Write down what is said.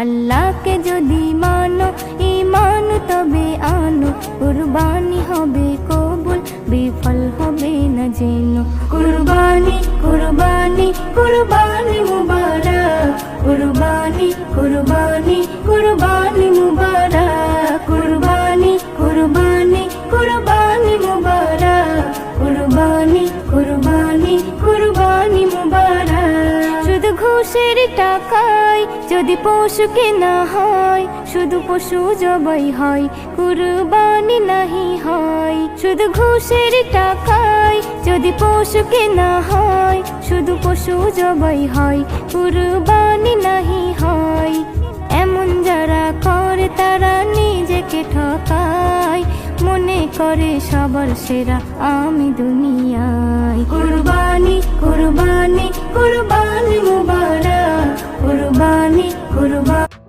আল্লাহকে যদি মানো ঈমান তবে আনো, কুরবানি হবে কবুল বিফল হবে না যেন। কুরবানি কুরবানি কুরবানি মুবারক, কুরবানি কুরবানি কুরবানি মুবারক, কুরবানি কুরবানি কুরবানি মুবারক, কুরবানি কুরবানি কুরবানি মুবারক। শুধু ঘুষের টাকায় যদি পশু কেনা হয়, শুধু পশু জবাই হয়, কুরবানি নাহি হয়। শুধু ঘুষের টাকায় যদি পশু কেনা হয়, শুধু পশু জবাই হয়, কুরবানি নাহি হয়। এমন যারা করে তারা নিজেকে ঠকায়, মনে করে সবার সেরা আমি দুনিয়ায়। কুরবানি কুরবানি কুরবানি মুবারক, কুরবানি কুরবানি।